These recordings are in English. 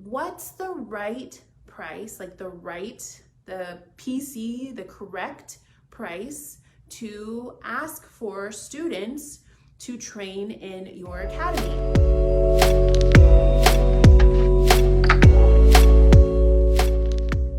what's the right price, like the correct price to ask for students to train in your academy?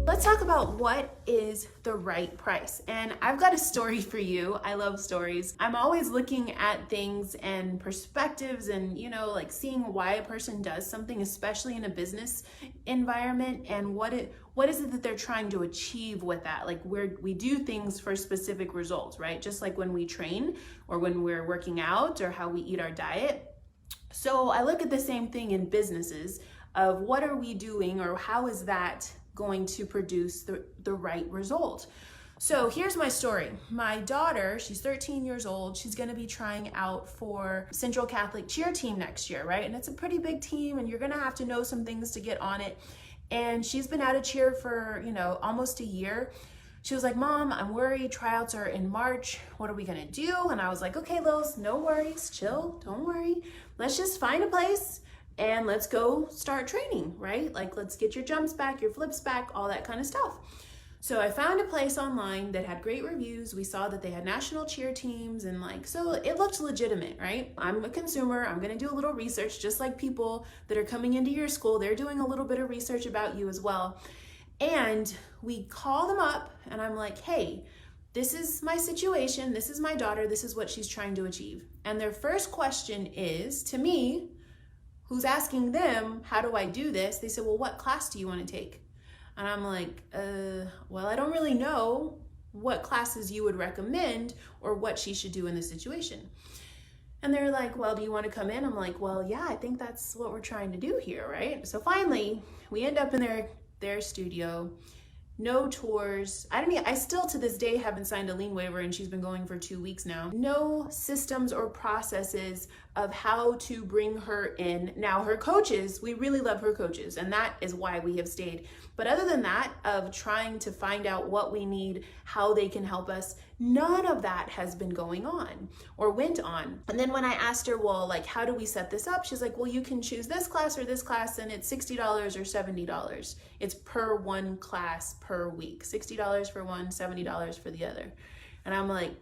Let's talk about what is the right price. And I've got a story for you. I love stories. I'm always looking at things and perspectives and, like seeing why a person does something, especially in a business environment, and what is it that they're trying to achieve with that? Like we do things for specific results, right? Just like when we train or when we're working out or how we eat our diet. So I look at the same thing in businesses of what are we doing or how is that going to produce the right result. So here's my story. My daughter, she's 13 years old. She's going to be trying out for Central Catholic cheer team next year, right? And it's a pretty big team and you're going to have to know some things to get on it. And she's been out of cheer for, almost a year. She was like, Mom, I'm worried. Tryouts are in March. What are we going to do? And I was like, okay, Lils, no worries. Chill. Don't worry. Let's just find a place and let's go start training, right? Like, let's get your jumps back, your flips back, all that kind of stuff. So I found a place online that had great reviews. We saw that they had national cheer teams and so it looked legitimate, right? I'm a consumer. I'm going to do a little research, just like people that are coming into your school. They're doing a little bit of research about you as well. And we call them up and I'm like, hey, this is my situation. This is my daughter. This is what she's trying to achieve. And their first question is to me, who's asking them, how do I do this? They said, well, what class do you want to take? And I'm like, well, I don't really know what classes you would recommend or what she should do in this situation. And they're like, well, do you want to come in? I'm like, well, yeah, I think that's what we're trying to do here, right? So finally, we end up in their studio. No tours. I still to this day haven't signed a lien waiver and she's been going for 2 weeks now. No systems or processes of how to bring her in. Now her coaches, we really love her coaches and that is why we have stayed. But other than that, of trying to find out what we need, how they can help us, none of that has been going on or went on. And then when I asked her, well, how do we set this up? She's like, well, you can choose this class or this class and it's $60 or $70. It's per one class per week. $60 for one, $70 for the other. And I'm like,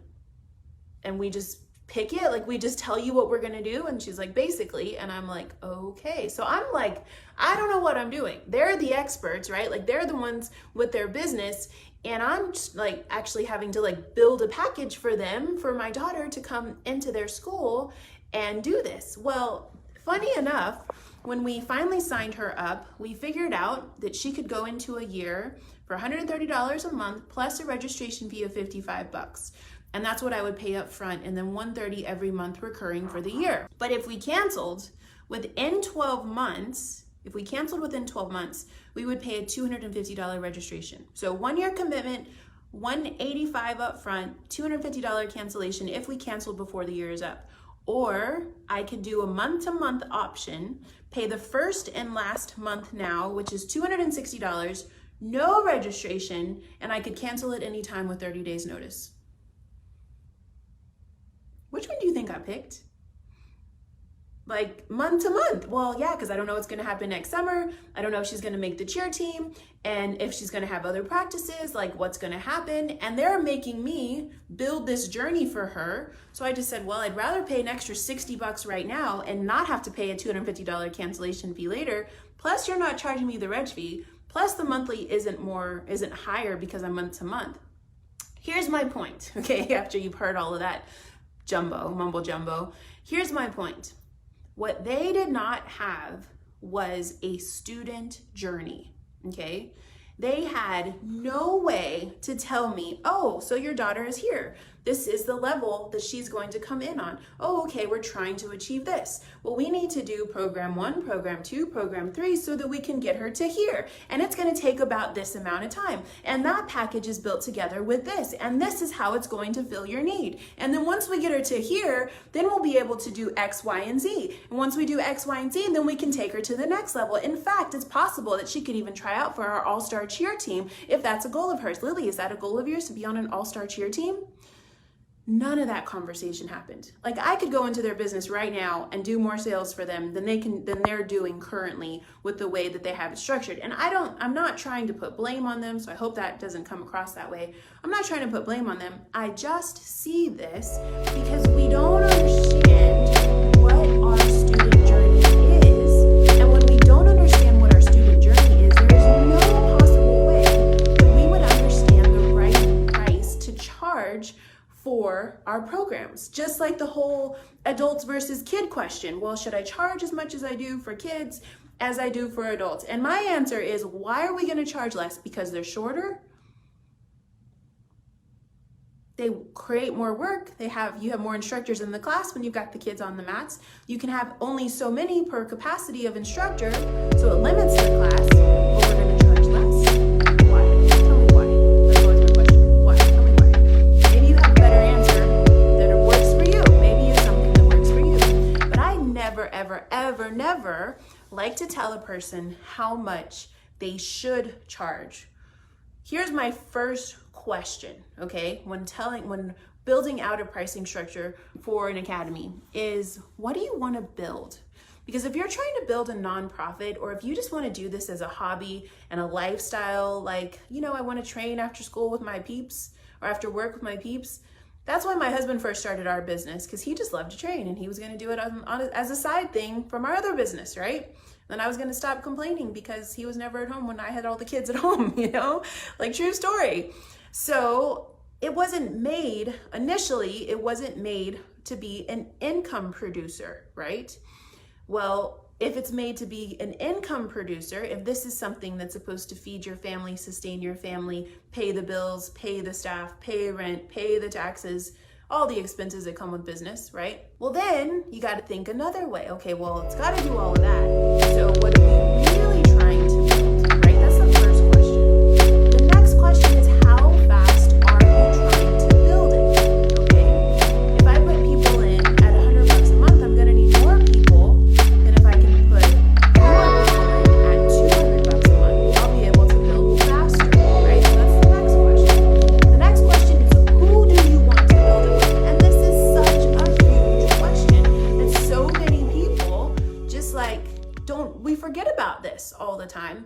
and we just pick it? We just tell you what we're gonna do? And she's like, basically. And I'm like, okay. So I'm like, I don't know what I'm doing. They're the experts, right? They're the ones with their business. And I'm just actually having to build a package for them, for my daughter to come into their school and do this. Well, funny enough, when we finally signed her up, we figured out that she could go into a year for $130 a month plus a registration fee of $55. And that's what I would pay up front, and then $130 every month recurring for the year. But if we canceled within 12 months, we would pay a $250 registration. So 1 year commitment, $185 up front, $250 cancellation if we canceled before the year is up. Or I could do a month-to-month option, pay the first and last month now, which is $260, no registration, and I could cancel it anytime with 30 days notice. Which one do you think I picked? Month to month. Well, yeah, because I don't know what's going to happen next summer. I don't know if she's going to make the cheer team and if she's going to have other practices, what's going to happen. And they're making me build this journey for her. So I just said, well, I'd rather pay an extra $60 right now and not have to pay a $250 cancellation fee later. Plus you're not charging me the reg fee. Plus the monthly isn't higher because I'm month to month. Here's my point. Okay. After you've heard all of that mumbo jumbo, here's my point. What they did not have was a student journey, okay? They had no way to tell me, oh, so your daughter is here. This is the level that she's going to come in on. Oh, okay, we're trying to achieve this. Well, we need to do program 1, program 2, program 3 so that we can get her to here. And it's going to take about this amount of time. And that package is built together with this. And this is how it's going to fill your need. And then once we get her to here, then we'll be able to do X, Y, and Z. And once we do X, Y, and Z, then we can take her to the next level. In fact, it's possible that she could even try out for our all-star cheer team if that's a goal of hers. Lily, is that a goal of yours to be on an all-star cheer team? None of that conversation happened. Like, I could go into their business right now and do more sales for them than they're doing currently with the way that they have it structured. And I'm not trying to put blame on them, so I hope that doesn't come across that way. I'm not trying to put blame on them. I just see this because we don't understand what our student journey is. And when we don't understand what our student journey is, there is no possible way that we would understand the right price to charge for our programs. Just like the whole adults versus kid question. Well, should I charge as much as I do for kids as I do for adults? And my answer is, why are we going to charge less? Because they're shorter? They create more work. You have more instructors in the class when you've got the kids on the mats. You can have only so many per capacity of instructor, so it limits the class, but we're going to charge less. Why? Tell me why. That's always my question. Why? Tell me why. Maybe you have a better answer that it works for you. Maybe it's something that works for you. But I never, ever, ever, never like to tell a person how much they should charge. Here's my first question, okay, when building out a pricing structure for an academy is, what do you want to build? Because if you're trying to build a nonprofit, or if you just want to do this as a hobby and a lifestyle, like, I want to train after school with my peeps or after work with my peeps, that's why my husband first started our business, because he just loved to train and he was going to do it as a side thing from our other business, right? Then I was going to stop complaining because he was never at home when I had all the kids at home, like, true story. So it wasn't made to be an income producer, right? Well, if it's made to be an income producer, if this is something that's supposed to feed your family, sustain your family, pay the bills, pay the staff, pay rent, pay the taxes, all the expenses that come with business, right? Well, then you got to think another way. Okay, well, it's got to do all of that. So what are we really trying to build, right? That's the first question. The next question is, how fast are you trying to build it? Okay, if I put people in at $100 a month, I'm going to need more people than if I can put more people in at $200 a month. I'll be able to build faster, right? So that's the next question. The next question is, who do you want to build it with? And this is such a huge question. And so many people just we forget about this all the time.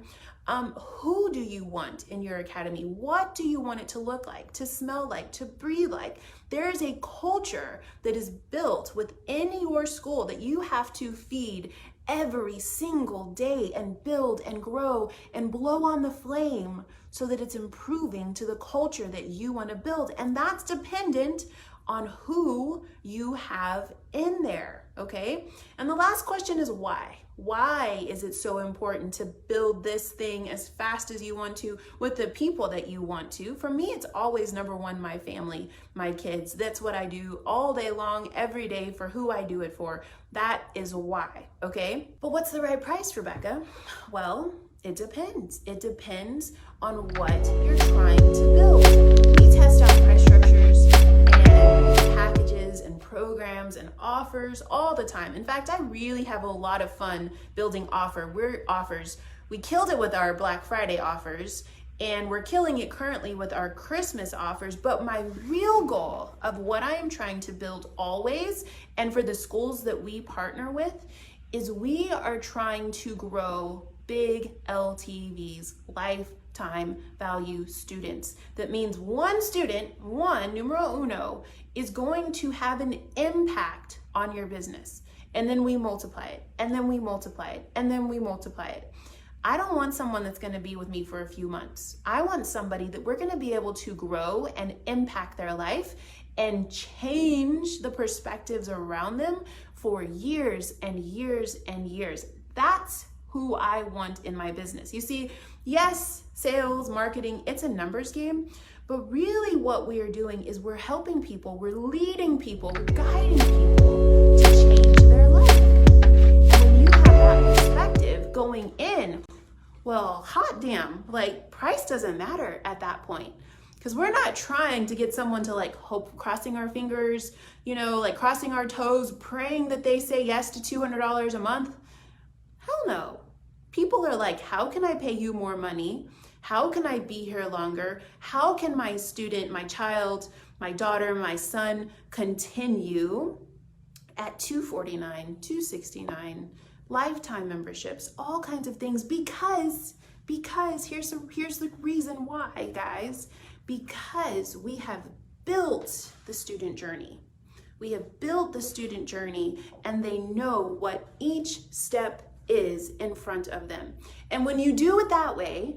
Who do you want in your academy? What do you want it to look like, to smell like, to breathe like? There is a culture that is built within your school that you have to feed every single day and build and grow and blow on the flame so that it's improving to the culture that you want to build. And that's dependent on who you have in there, okay? And the last question is why? Why is it so important to build this thing as fast as you want to with the people that you want to? For me, it's always number one, my family, my kids. That's what I do all day long, every day, for who I do it for. That is why, okay? But what's the right price, Rebekah? Well, it depends. It depends on what you're trying to build. We test out price structures and packages and programs and offers all the time. In fact, I really have a lot of fun building offers. We killed it with our Black Friday offers, and we're killing it currently with our Christmas offers. But my real goal of what I am trying to build always, and for the schools that we partner with, is we are trying to grow big LTVs, lifetime value students. That means one student, numero uno, is going to have an impact on your business. And then we multiply it, and then we multiply it, and then we multiply it. I don't want someone that's going to be with me for a few months. I want somebody that we're going to be able to grow and impact their life and change the perspectives around them for years and years and years. That's who I want in my business. You see, yes, sales, marketing, it's a numbers game, but really what we are doing is we're helping people, we're leading people, we're guiding people to change their life. And when you have that perspective going in, well, hot damn, like, price doesn't matter at that point. Because we're not trying to get someone to hope, crossing our fingers, crossing our toes, praying that they say yes to $200 a month. Hell no. People are like, how can I pay you more money? How can I be here longer? How can my student, my child, my daughter, my son continue at $249, $269, lifetime memberships, all kinds of things, because here's the reason why, guys. Because we have built the student journey. We have built the student journey, and they know what each step is in front of them. And when you do it that way,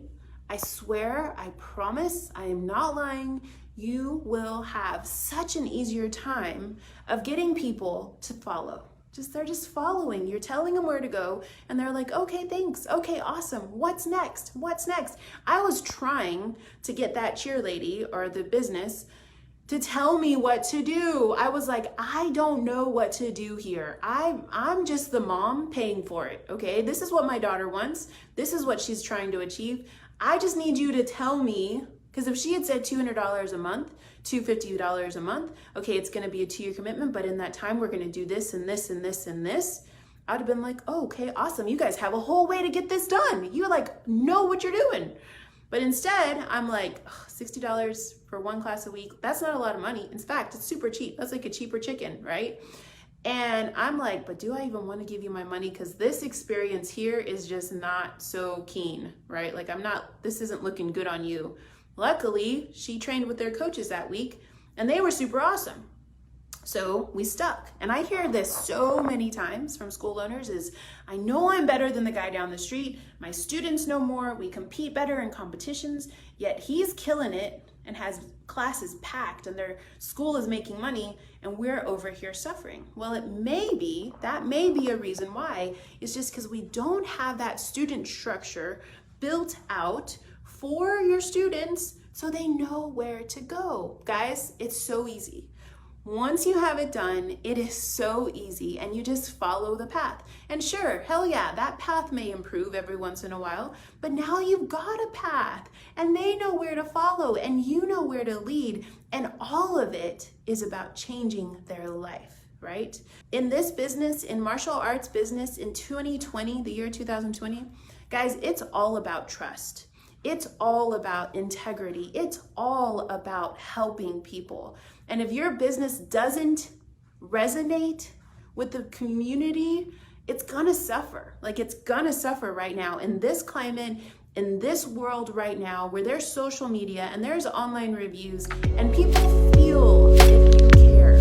I swear, I promise, I am not lying, you will have such an easier time of getting people to follow. They're just following. You're telling them where to go, and they're like, okay, thanks. Okay, awesome. What's next? What's next? I was trying to get that cheerleader or the business to tell me what to do. I was like, I don't know what to do here. I'm just the mom paying for it, okay? This is what my daughter wants. This is what she's trying to achieve. I just need you to tell me, because if she had said $200 a month, $250 a month, okay, it's gonna be a 2-year commitment, but in that time, we're gonna do this and this and this and this, I'd have been like, oh, okay, awesome. You guys have a whole way to get this done. You like know what you're doing. But instead, I'm like, $60 for one class a week. That's not a lot of money. In fact, it's super cheap. That's like a cheaper chicken, right? And I'm like, but do I even want to give you my money? Because this experience here is just not so keen, right? Like this isn't looking good on you. Luckily, she trained with their coaches that week, and they were super awesome. So we stuck. And I hear this so many times from school owners is, I know I'm better than the guy down the street. My students know more. We compete better in competitions, yet he's killing it and has classes packed and their school is making money, and we're over here suffering. Well, that may be a reason why. It's just because we don't have that student structure built out for your students so they know where to go. Guys, it's so easy. Once you have it done, it is so easy, and you just follow the path. And sure, hell yeah, that path may improve every once in a while, but now you've got a path, and they know where to follow, and you know where to lead, and all of it is about changing their life, right? In this business, in martial arts business in 2020, the year 2020, guys, it's all about trust. It's all about integrity. It's all about helping people. And if your business doesn't resonate with the community, it's gonna suffer. Like, it's gonna suffer right now in this climate, in this world right now, where there's social media and there's online reviews, and people feel if you care.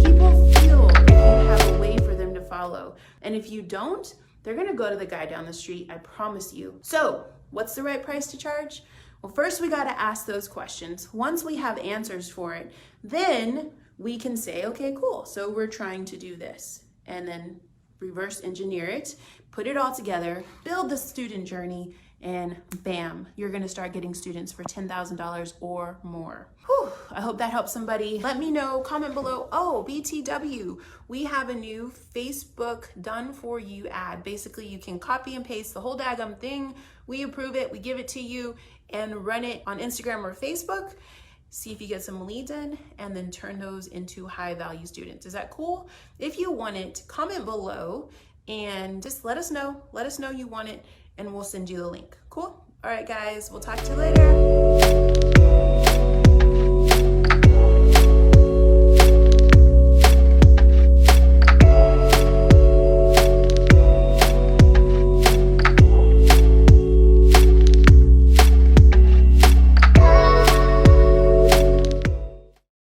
People feel if you have a way for them to follow. And if you don't, they're gonna go to the guy down the street, I promise you. So, what's the right price to charge? Well, first we gotta ask those questions. Once we have answers for it, then we can say, okay, cool, so we're trying to do this. And then reverse engineer it, put it all together, build the student journey, and bam, you're gonna start getting students for $10,000 or more. Whew, I hope that helps somebody. Let me know, comment below. Oh, BTW, we have a new Facebook done for you ad. Basically, you can copy and paste the whole daggum thing. We approve it, we give it to you, and run it on Instagram or Facebook. See if you get some leads in, and then turn those into high value students. Is that cool? If you want it, comment below and just let us know. Let us know you want it, and we'll send you the link. Cool? All right, guys, we'll talk to you later.